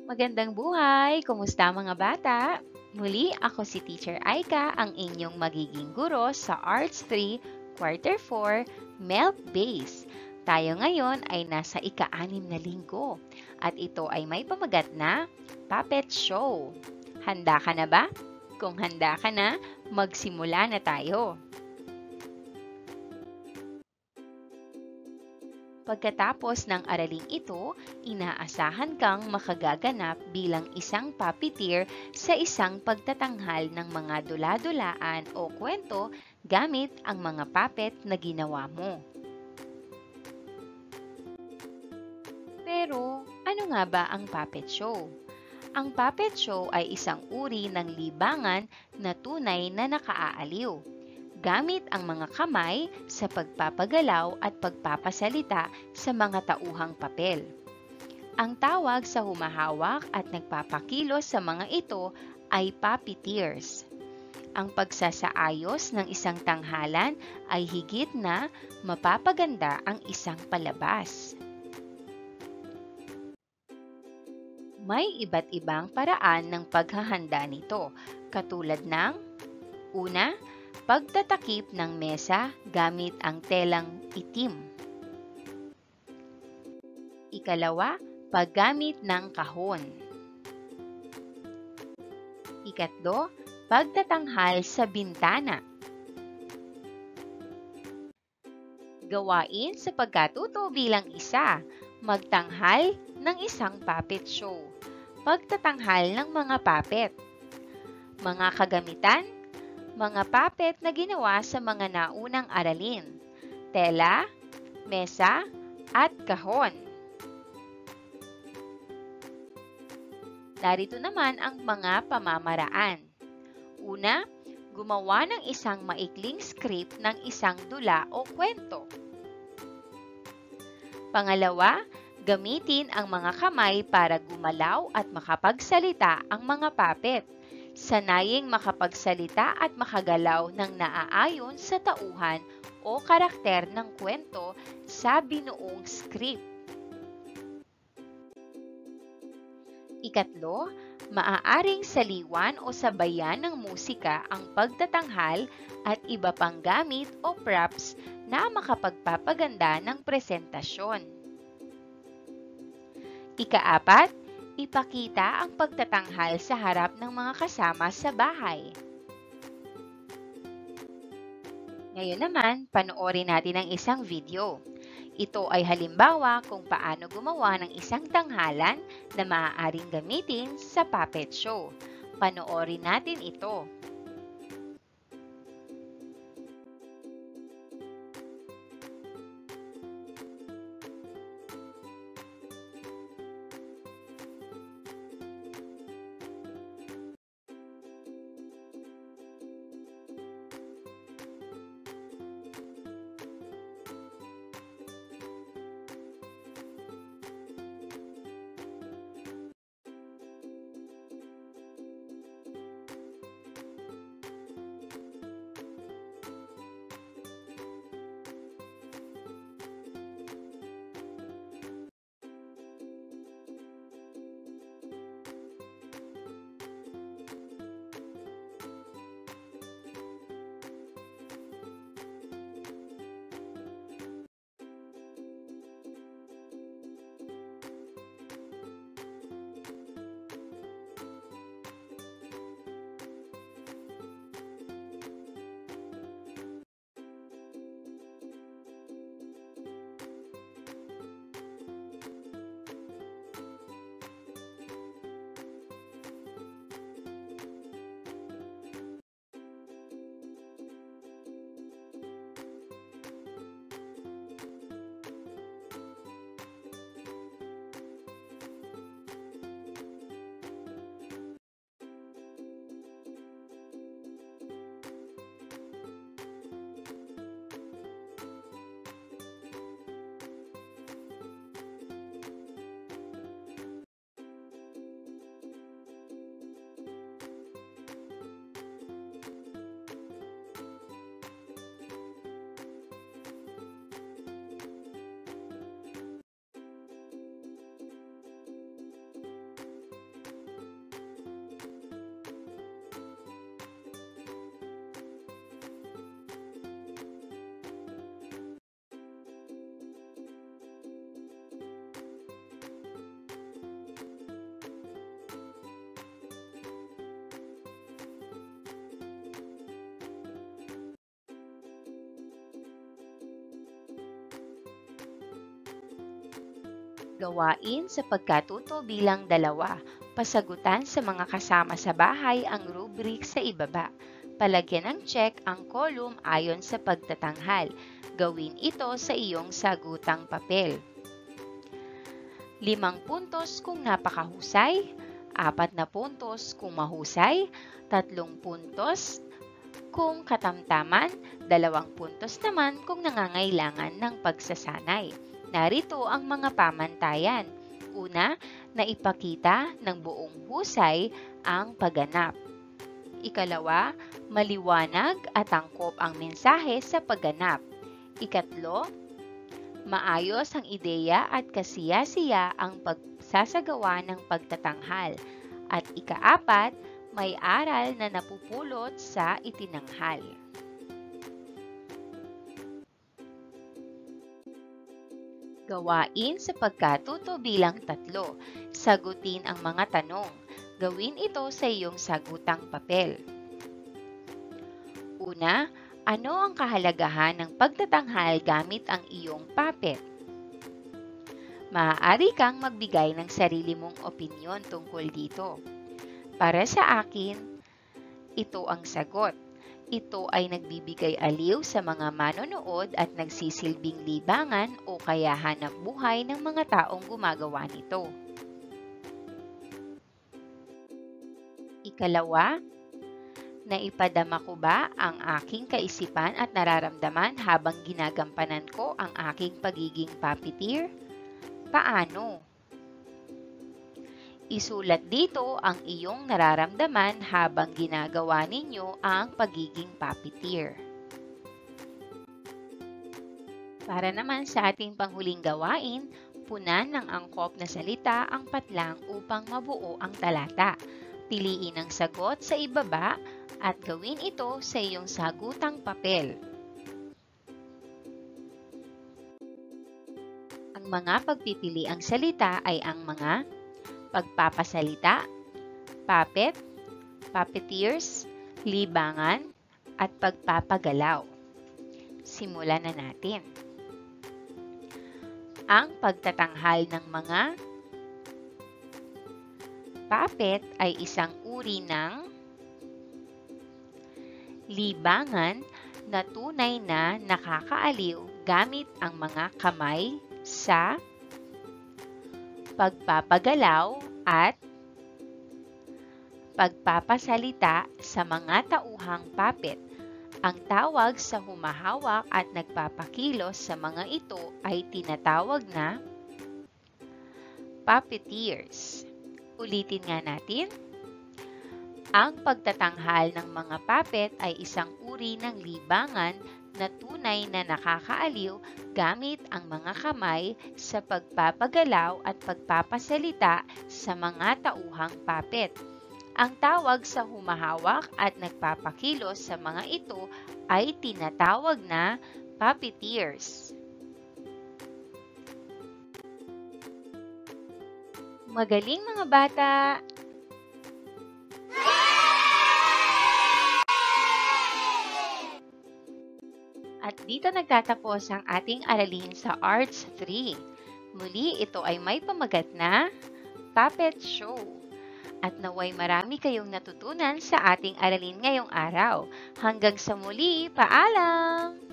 Magandang buhay! Kumusta mga bata? Muli, ako si Teacher Aika, ang inyong magiging guro sa Arts 3, Quarter 4, Melt Base. Tayo ngayon ay nasa ika-6 na linggo at ito ay may pamagat na Puppet Show. Handa ka na ba? Kung handa ka na, magsimula na tayo. Pagkatapos ng araling ito, inaasahan kang makagaganap bilang isang puppeteer sa isang pagtatanghal ng mga dula-dulaan o kwento gamit ang mga puppet na ginawa mo. Pero, ano nga ba ang puppet show? Ang puppet show ay isang uri ng libangan na tunay na nakaaaliw gamit ang mga kamay sa pagpapagalaw at pagpapasalita sa mga tauhang papel. Ang tawag sa humahawak at nagpapakilos sa mga ito ay puppeteers. Ang pagsasaayos ng isang tanghalan ay higit na mapapaganda ang isang palabas. May iba't ibang paraan ng paghahanda nito, katulad ng una, pagtatakip ng mesa gamit ang telang itim. Ikalawa, paggamit ng kahon. Ikatlo, pagtatanghal sa bintana. Gawain sa pagkatuto bilang isa, magtanghal ng isang puppet show. Pagtatanghal ng mga puppet. Mga kagamitan, mga puppet na ginawa sa mga naunang aralin, tela, mesa, at kahon. Narito naman ang mga pamamaraan. Una, gumawa ng isang maikling script ng isang dula o kwento. Pangalawa, gamitin ang mga kamay para gumalaw at makapagsalita ang mga puppet. Sanaying makapagsalita at makagalaw ng naaayon sa tauhan o karakter ng kwento sa binuong script. Ikatlo, maaaring saliwan o sabayan ng musika ang pagtatanghal at iba pang gamit o props na makapagpapaganda ng presentasyon. Ikaapat, ipakita ang pagtatanghal sa harap ng mga kasama sa bahay. Ngayon naman, panoorin natin ang isang video. Ito ay halimbawa kung paano gumawa ng isang tanghalan na maaaring gamitin sa puppet show. Panoorin natin ito. Gawain sa pagkatuto bilang dalawa. Pasagutan sa mga kasama sa bahay ang rubric sa ibaba. Palagyan ng check ang column ayon sa pagtatanghal. Gawin ito sa iyong sagutang papel. 5 puntos kung napakahusay, 4 na puntos kung mahusay, 3 puntos kung katamtaman, 2 puntos naman kung nangangailangan ng pagsasanay. Narito ang mga pamantayan. Una, naipakita ng buong husay ang pagganap. Ikalawa, maliwanag at angkop ang mensahe sa pagganap. Ikatlo, maayos ang ideya at kasiya-siya ang pagsasagawa ng pagtatanghal. At ikaapat, may aral na napupulot sa itinanghal. Gawain sa pagkatuto bilang 3. Sagutin ang mga tanong. Gawin ito sa iyong sagutang papel. Una, ano ang kahalagahan ng pagtatanghal gamit ang iyong puppet? Maaari kang magbigay ng sarili mong opinyon tungkol dito. Para sa akin, ito ang sagot. Ito ay nagbibigay aliw sa mga manonood at nagsisilbing libangan o kaya hanap buhay ng mga taong gumagawa nito. Ikalawa, naipadama ko ba ang aking kaisipan at nararamdaman habang ginagampanan ko ang aking pagiging puppeteer? Paano? Isulat dito ang iyong nararamdaman habang ginagawa ninyo ang pagiging puppeteer. Para naman sa ating panghuling gawain, punan ng angkop na salita ang patlang upang mabuo ang talata. Piliin ang sagot sa ibaba at gawin ito sa iyong sagutang papel. Ang mga pagpipiliang salita ay ang mga pagpapasalita, puppet, puppeteers, libangan, at pagpapagalaw. Simulan na natin. Ang pagtatanghal ng mga puppet ay isang uri ng libangan na tunay na nakakaaliw gamit ang mga kamay sa pagpapagalaw at pagpapasalita sa mga tauhang puppet. Ang tawag sa humahawak at nagpapakilos sa mga ito ay tinatawag na puppeteers. Ulitin nga natin. Ang pagtatanghal ng mga puppet ay isang uri ng libangan na tunay na nakakaaliw gamit ang mga kamay sa pagpapagalaw at pagpapasalita sa mga tauhang puppet. Ang tawag sa humahawak at nagpapakilos sa mga ito ay tinatawag na puppeteers. Magaling mga bata! At dito nagtatapos ang ating aralin sa Arts 3. Muli, ito ay may pamagat na Puppet Show. At naway marami kayong natutunan sa ating aralin ngayong araw. Hanggang sa muli, paalam!